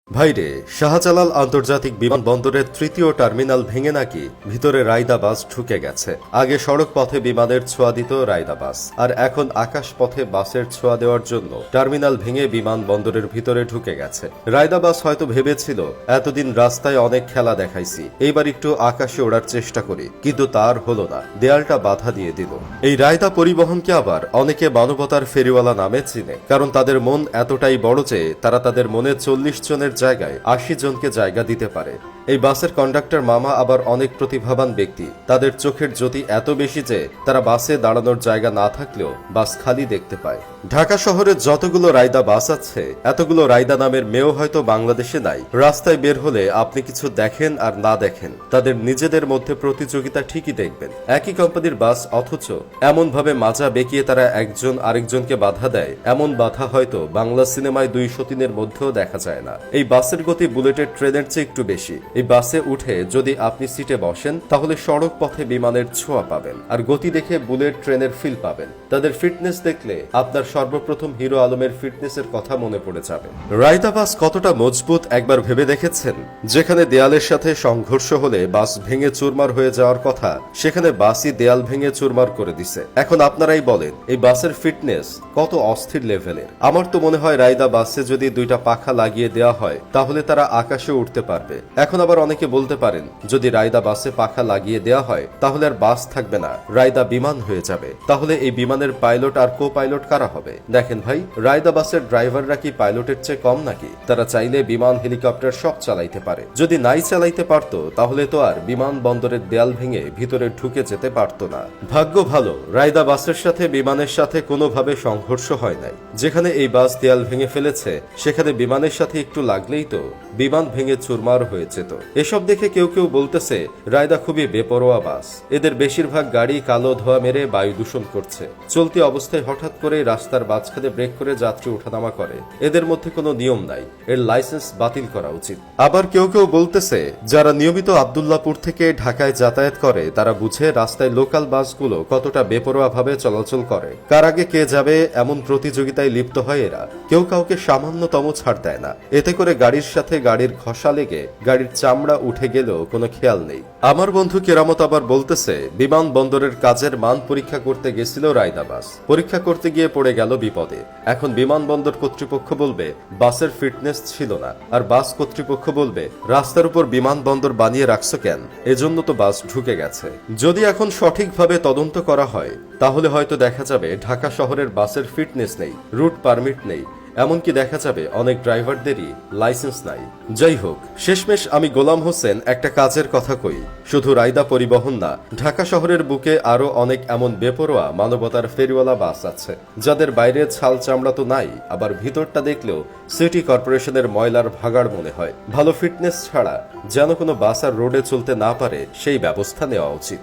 ভাইরে, শাহজালাল আন্তর্জাতিক বিমানবন্দরের তৃতীয় টার্মিনাল ভেঙে নাকি ভিতরে রায়দা বাস ঢুকে গেছে। আগে সড়ক পথে বিমানের ছোঁয়া দিত রায়দা বাস, আর এখন আকাশ পথে বাসের ছোঁয়া দেওয়ার জন্য টার্মিনাল ভেঙে বিমানবন্দরের ভিতরে ঢুকে গেছে। রায়দা বাস হয়তো ভেবেছিল এতদিন রাস্তায় অনেক খেলা দেখাইছি, এইবার একটু আকাশে ওড়ার চেষ্টা করি, কিন্তু তার হলো না, দেয়ালটা বাধা দিয়ে দিল। এই রায়দা পরিবহনকে আবার অনেকে মানবতার ফেরিওয়ালা নামে চিনে, কারণ তাদের মন এতটাই বড় যে তারা তাদের মনে 40 জনের জায়গায় 80 জনকে জায়গা দিতে পারে। এই বাসের কন্ডাক্টর মামা আবার অনেক প্রতিভাবান ব্যক্তি। তাদের চোখের জ্যোতি এত বেশি যে তারা বাসে দাঁড়ানোর জায়গা না থাকলেও বাস খালি দেখতে পায়। ঢাকা শহরে যতগুলো রায়দা বাস আছে, এতগুলো রায়দা নামের মেয়েও হয়তো বাংলাদেশে নাই। রাস্তায় বের হলে আপনি কিছু দেখেন আর না দেখেন, তাদের নিজেদের মধ্যে প্রতিযোগিতা ঠিকই দেখবেন। একই কোম্পানির বাস, অথচ এমন ভাবে মাজা বেঁকিয়ে তারা একজন আরেকজনকে বাধা দেয়, এমন বাধা হয়তো বাংলা সিনেমায় 203-এর মধ্যেও দেখা যায় না। এই বাসের গতি বুলেটের ট্রেনের চেয়ে একটু বেশি। এই বাসে উঠে যদি আপনি সিটে বসেন, তাহলে সড়ক পথে বিমানের ছোঁয়া পাবেন, আর গতি দেখে বুলেট ট্রেনের ফিল পাবেন। তাদের ফিটনেস দেখলে আপনার সর্বপ্রথম হিরো আলমের ফিটনেসের কথা মনে পড়ে যাবে। রায়দা বাস কতটা মজবুত একবার ভেবে দেখেছেন? যেখানে দেয়ালের সাথে সংঘর্ষ হলে বাস ভেঙে চুরমার হয়ে যাওয়ার কথা, সেখানে বাসই দেয়াল ভেঙে চুরমার করে দিছে। এখন আপনারাই বলেন, এই বাসের ফিটনেস কত অস্থির লেভেলের। আমার তো মনে হয় রায়দা বাসে যদি 2টা পাখা লাগিয়ে দেওয়া হয়, তাহলে তারা আকাশে উঠতে পারবে। এখন আবার অনেকে বলতে পারেন, যদি রায়দা বাসে পাখা লাগিয়ে দেওয়া হয়, তাহলে আর বাস থাকবে না, রায়দা বিমান হয়ে যাবে। তাহলে এই বিমানের পাইলট আর কো পাইলট কারা হবে? দেখেন ভাই, রায়দা বাসের ড্রাইভাররা কি পাইলটের চেয়ে কম নাকি? তারা চাইলে বিমান, হেলিকপ্টার সব চালাইতে পারে। যদি নাই চালাইতে পারতো, তাহলে তো আর বিমান বন্দরের দেয়াল ভেঙে ভিতরে ঢুকে যেতে পারতো না। ভাগ্য ভালো, রায়দা বাসের সাথে বিমানের সাথে কোনোভাবে সংঘর্ষ হয় নাই। যেখানে এই বাস দেয়াল ভেঙে ফেলেছে, সেখানে বিমানের সাথে একটু লাগলেই তো বিমান ভেঙে চুরমার হয়ে যেত। এসব দেখে কেউ কেউ বলতেছে, রায়দা খুবই বেপরোয়া বাস। এদের বেশিরভাগ গাড়ি কালো ধোঁয়া মেরে বায়ু দূষণ করছে। চলতি অবস্থায় হঠাৎ করে রাস্তার মাঝখানে ব্রেক করে যাত্রী ওঠানামা করে। এদের মধ্যে কোনো নিয়ম নাই, এর লাইসেন্স বাতিল করা উচিত। আবার কেউ কেউ বলতেছে, যারা নিয়মিত আব্দুল্লাহপুর থেকে ঢাকায় যাতায়াত করে, তারা বুঝে রাস্তায় লোকাল বাসগুলো কতটা বেপরোয়া ভাবে চলাচল করে। কার আগে কে যাবে এমন প্রতিযোগিতায় লিপ্ত হয় এরা। কেউ কাউকে সামান্যতম ছাড় দেয় না। এতে করে গাড়ির সাথে গাড়ির ঘষা লেগে গাড়ির চামড়া উঠে গেলেও কোনো খেয়াল নেই। আমার বন্ধু কেরামত আবার বলতেছে, বিমান বন্দরের কাজের মান পরীক্ষা করতে গেছিল রায়দা বাস, পরীক্ষা করতে গিয়ে পড়ে গেল বিপদে। এখন বিমানবন্দর কর্তৃপক্ষ বলবে বাসের ফিটনেস ছিল না, আর বাস কর্তৃপক্ষ বলবে রাস্তার উপর বিমানবন্দর বানিয়ে রাখছো কেন, এজন্য তো বাস ঢুকে গেছে। যদি এখন সঠিকভাবে তদন্ত করা হয়, তাহলে হয়তো দেখা যাবে ঢাকা শহরের বাসের ফিটনেস নেই, রুট পারমিট নেই, এমনকি দেখা যাবে অনেক ড্রাইভারদেরই লাইসেন্স নাই। যাই হোক, শেষমেশ আমি গোলাম হোসেন একটা কাজের কথা কই, শুধু রায়দা পরিবহন না, ঢাকা শহরের বুকে আরো অনেক এমন বেপরোয়া মানবতার ফেরিওয়ালা বাস আছে, যাদের বাইরে ছাল চামড়া তো নাই, আবার ভিতরটা দেখলেও সিটি কর্পোরেশনের ময়লার ভাগাড় মনে হয়। ভালো ফিটনেস ছাড়া যেন কোনো বাস আর রোডে চলতে না পারে, সেই ব্যবস্থা নেওয়া উচিত।